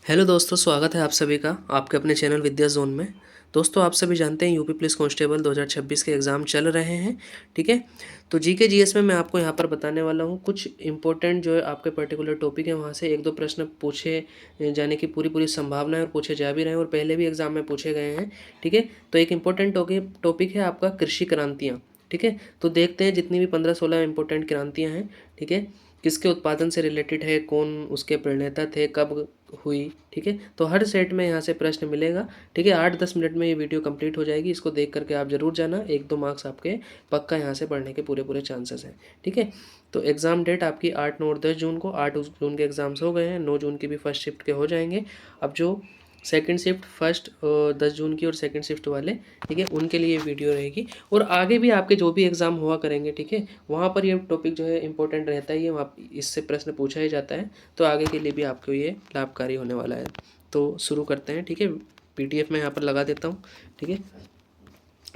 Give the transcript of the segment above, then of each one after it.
Hello दोस्तों, स्वागत है आप सभी का आपके अपने चैनल विद्या जोन में। दोस्तों, आप सभी जानते हैं यूपी पुलिस कांस्टेबल 2026 के एग्ज़ाम चल रहे हैं। ठीक है, तो जीके जीएस में मैं आपको यहाँ पर बताने वाला हूँ कुछ इंपॉर्टेंट जो है आपके पर्टिकुलर टॉपिक है, वहाँ से एक दो प्रश्न पूछे जाने की पूरी पूरी संभावना है और पूछे जा भी रहे हैं और पहले भी एग्ज़ाम में पूछे गए हैं। ठीक है, तो एक इम्पोर्टेंट टॉपिक है आपका कृषि क्रांतियाँ। ठीक है, तो देखते हैं जितनी भी 15-16 इंपॉर्टेंट क्रांतियाँ हैं। ठीक है, किसके उत्पादन से रिलेटेड है, कौन उसके प्रणेता थे, कब हुई। ठीक है, तो हर सेट में यहाँ से प्रश्न मिलेगा। ठीक है, 8-10 मिनट में ये वीडियो कंप्लीट हो जाएगी। इसको देख करके आप जरूर जाना, 1-2 मार्क्स आपके पक्का यहाँ से पढ़ने के पूरे पूरे चांसेस हैं। ठीक है, तो एग्ज़ाम डेट आपकी 8, 9 और 10 जून को। 8 जून के एग्ज़ाम्स हो गए हैं, 9 जून की भी फर्स्ट शिफ्ट के हो जाएंगे। अब जो सेकंड शिफ्ट फर्स्ट 10 जून की और सेकंड शिफ्ट वाले, ठीक है, उनके लिए वीडियो रहेगी। और आगे भी आपके जो भी एग्ज़ाम हुआ करेंगे, ठीक है, वहाँ पर ये टॉपिक जो है इंपॉर्टेंट रहता है, ये वहाँ इससे प्रश्न पूछा ही जाता है। तो आगे के लिए भी आपको ये लाभकारी होने वाला है। तो शुरू करते हैं। ठीक है, पीडीएफ में यहाँ पर लगा देता हूँ। ठीक है,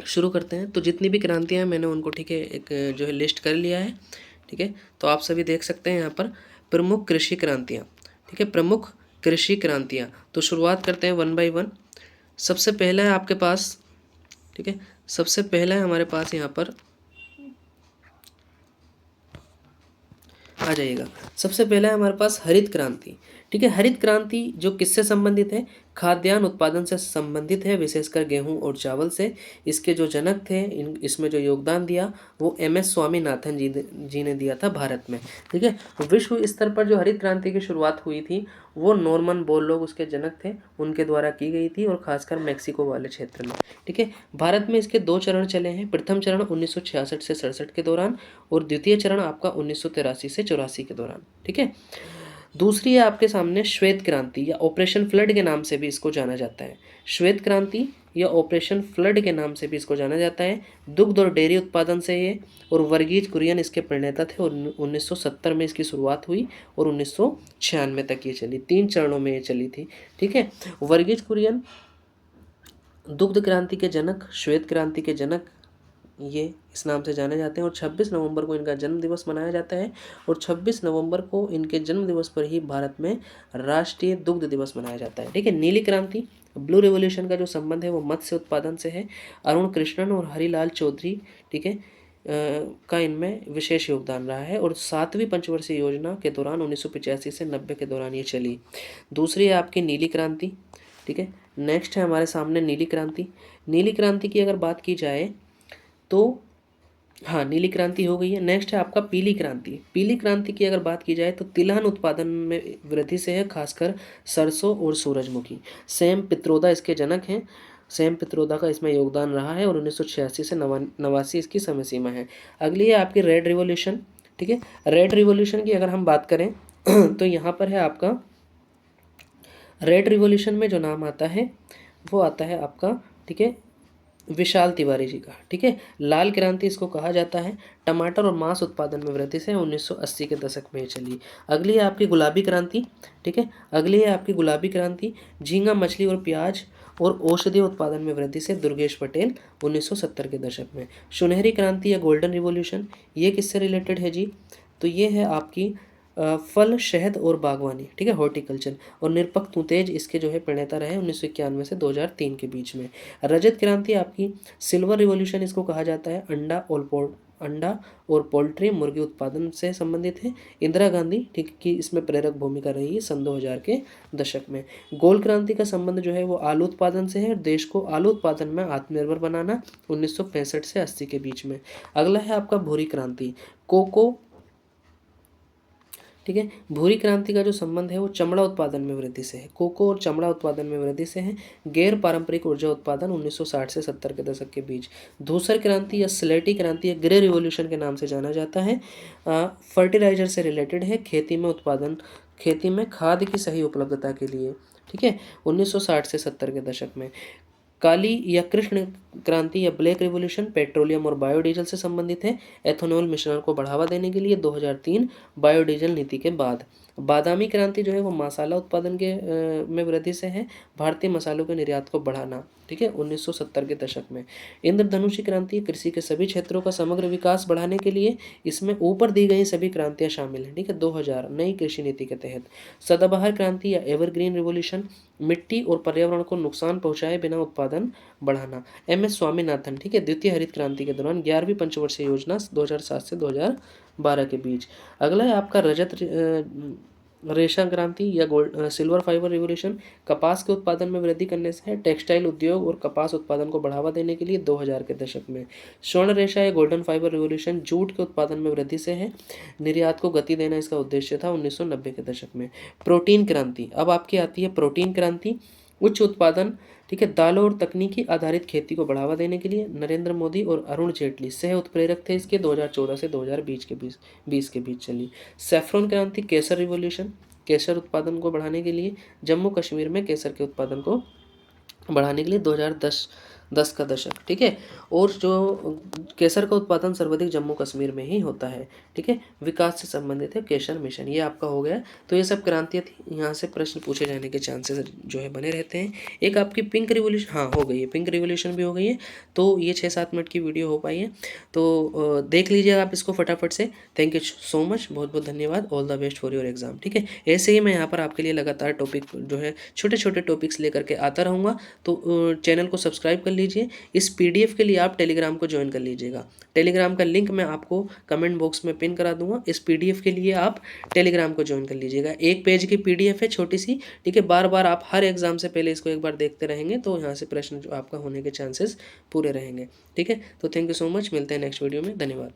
शुरू करते हैं। तो जितनी भी क्रांतियाँ हैं मैंने उनको, ठीक है, एक जो है लिस्ट कर लिया है। ठीक है, तो आप सभी देख सकते हैं यहाँ पर प्रमुख कृषि क्रांतियाँ। ठीक है, प्रमुख कृषि क्रांतियाँ। तो शुरुआत करते हैं 1 बाई 1। सबसे पहला है आपके पास, ठीक है, सबसे पहला है हमारे पास यहाँ पर आ जाइएगा। सबसे पहला है हमारे पास हरित क्रांति। ठीक है, हरित क्रांति जो किससे संबंधित है, खाद्यान्न उत्पादन से संबंधित है, विशेषकर गेहूं और चावल से। इसके जो जनक थे, इसमें जो योगदान दिया वो एम.एस. स्वामीनाथन जी ने दिया था भारत में। ठीक है, विश्व स्तर पर जो हरित क्रांति की शुरुआत हुई थी वो नॉर्मन बोरलॉग उसके जनक थे, उनके द्वारा की गई थी, और खासकर मैक्सिको वाले क्षेत्र में। ठीक है, भारत में इसके 2 चरण चले हैं। प्रथम चरण 1966 से 67 के दौरान, और द्वितीय चरण आपका 1983 से 84 के दौरान। ठीक है, दूसरी है आपके सामने श्वेत क्रांति या ऑपरेशन फ्लड के नाम से भी इसको जाना जाता है। श्वेत क्रांति या ऑपरेशन फ्लड के नाम से भी इसको जाना जाता है। दुग्ध और डेयरी उत्पादन से ये, और वर्गीज कुरियन इसके प्रणेता थे, और 1970 में इसकी शुरुआत हुई और 1996 तक ये चली। 3 चरणों में ये चली थी। ठीक है, वर्गीज कुरियन दुग्ध क्रांति के जनक, श्वेत क्रांति के जनक, ये इस नाम से जाने जाते हैं। और 26 नवंबर को इनका जन्म दिवस मनाया जाता है, और 26 नवंबर को इनके जन्म दिवस पर ही भारत में राष्ट्रीय दुग्ध दिवस मनाया जाता है। ठीक है, नीली क्रांति, ब्लू रिवॉल्यूशन का जो संबंध है वो मत्स्य उत्पादन से है। अरुण कृष्णन और हरिलाल चौधरी, ठीक है, का इनमें विशेष योगदान रहा है। और 7वीं पंचवर्षीय योजना के दौरान 1985 से 90 के दौरान ये चली। दूसरी है आपकी नीली क्रांति। ठीक है, नेक्स्ट है हमारे सामने नीली क्रांति। नीली क्रांति की अगर बात की जाए तो, हाँ, नीली क्रांति हो गई है। नेक्स्ट है आपका पीली क्रांति। पीली क्रांति की अगर बात की जाए तो तिलहन उत्पादन में वृद्धि से है, खासकर सरसों और सूरजमुखी। सैम पित्रोदा इसके जनक हैं। सैम पित्रोदा का इसमें योगदान रहा है, और 1986 से 89 इसकी समय सीमा है। अगली है आपकी रेड रिवॉल्यूशन। ठीक है, रेड रिवॉल्यूशन की अगर हम बात करें तो यहाँ पर है आपका रेड रिवॉल्यूशन में जो नाम आता है वो आता है आपका, ठीक है, विशाल तिवारी जी का। ठीक है, लाल क्रांति इसको कहा जाता है। टमाटर और मांस उत्पादन में वृद्धि से 1980 के दशक में चली। अगली है आपकी गुलाबी क्रांति। ठीक है, अगली है आपकी गुलाबी क्रांति। झींगा मछली और प्याज और औषधीय उत्पादन में वृद्धि से दुर्गेश पटेल 1970 के दशक में। सुनहरी क्रांति या गोल्डन रिवॉल्यूशन, ये किससे रिलेटेड है जी, तो ये है आपकी फल, शहद और बागवानी। ठीक है, हॉर्टिकल्चर। और निरपक तुतेज इसके जो है प्रणेता रहे 1991 से 2003 के बीच में। रजत क्रांति आपकी सिल्वर रिवॉल्यूशन इसको कहा जाता है। अंडा और पोल्ट्री मुर्गी उत्पादन से संबंधित है। इंदिरा गांधी, ठीक, की इसमें प्रेरक भूमिका रही है सन 2000 के दशक में। गोल क्रांति का संबंध जो है वो आलू उत्पादन से है, और देश को आलू उत्पादन में आत्मनिर्भर बनाना 1965 से 80 के बीच में। अगला है आपका भूरी क्रांति, कोको। ठीक है, भूरी क्रांति का जो संबंध है वो चमड़ा उत्पादन में वृद्धि से है। कोको और चमड़ा उत्पादन में वृद्धि से है। गैर पारंपरिक ऊर्जा उत्पादन 1960 से 70 के दशक के बीच। धूसर क्रांति या स्लेटी क्रांति या ग्रे रिवॉल्यूशन के नाम से जाना जाता है। फर्टिलाइजर से रिलेटेड है, खेती में उत्पादन, खेती में खाद की सही उपलब्धता के लिए। ठीक है, 1960 से 70 के दशक में। काली या कृष्ण क्रांति या ब्लैक रिवॉल्यूशन पेट्रोलियम और बायोडीजल से संबंधित है। एथेनॉल मिश्रण को बढ़ावा देने के लिए 2003 बायोडीजल नीति के बाद। बादामी क्रांति जो है वो मसाला उत्पादन के में वृद्धि से है, भारतीय मसालों के निर्यात को बढ़ाना। ठीक है, 1970 के दशक में। इंद्रधनुषी क्रांति कृषि के सभी क्षेत्रों का समग्र विकास बढ़ाने के लिए इसमें ऊपर दी गई सभी क्रांतियां शामिल हैं। ठीक है, 2000 नई कृषि नीति के तहत। सदाबहार क्रांति या एवरग्रीन रिवॉल्यूशन, मिट्टी और पर्यावरण को नुकसान पहुंचाए बिना उत्पादन बढ़ाना। MS स्वामीनाथन, ठीक है, द्वितीय हरित क्रांति के दौरान 11वीं पंचवर्षीय योजना 2007 से 2012 के बीच। अगला है आपका रजत रेशा क्रांति या गोल्ड सिल्वर फाइबर रिवोल्यूशन, कपास के उत्पादन में वृद्धि करने से है। टेक्सटाइल उद्योग और कपास उत्पादन को बढ़ावा देने के लिए 2000 के दशक में। स्वर्ण रेशा या गोल्डन फाइबर रिवोल्यूशन, जूट के उत्पादन में वृद्धि से है। निर्यात को गति देना इसका उद्देश्य था 1990 के दशक में। प्रोटीन क्रांति, अब आपकी आती है प्रोटीन क्रांति, उच्च उत्पादन, ठीक है, दालों और तकनीकी आधारित खेती को बढ़ावा देने के लिए नरेंद्र मोदी और अरुण जेटली सह उत्प्रेरक थे इसके। 2014 से 2020 के बीच चली। सैफरन क्रांति, केसर रिवॉल्यूशन, केसर उत्पादन को बढ़ाने के लिए जम्मू कश्मीर में केसर के उत्पादन को बढ़ाने के लिए 2010 का दशक। ठीक है, और जो केसर का उत्पादन सर्वाधिक जम्मू कश्मीर में ही होता है। ठीक है, विकास से संबंधित है केसर मिशन। ये आपका हो गया। तो ये सब क्रांतियाँ थी, यहाँ से प्रश्न पूछे जाने के चांसेस जो है बने रहते हैं। एक आपकी पिंक रिवोल्यूशन, हाँ हो गई है, पिंक रिवोल्यूशन भी हो गई है। तो ये 6-7 मिनट की वीडियो हो पाई है, तो देख लीजिएगा आप इसको फटाफट से। थैंक यू सो मच, बहुत बहुत धन्यवाद। All the best for your exam. ठीक है, ऐसे ही मैं यहाँ पर आपके लिए लगातार टॉपिक जो है छोटे छोटे टॉपिक्स लेकर के आता रहूँगा। तो चैनल को सब्सक्राइब कर लीजिए। इस PDF के लिए आप टेलीग्राम को ज्वाइन कर लीजिएगा। टेलीग्राम का लिंक मैं आपको कमेंट बॉक्स में पिन करा दूंगा। इस PDF के लिए आप टेलीग्राम को ज्वाइन कर लीजिएगा। 1 पेज की PDF है, छोटी सी। ठीक है, बार बार आप हर एग्जाम से पहले इसको एक बार देखते रहेंगे तो यहाँ से प्रश्न जो आपका होने के चांसेस पूरे रहेंगे। ठीक है, तो थैंक यू सो मच, मिलते हैं नेक्स्ट वीडियो में। धन्यवाद।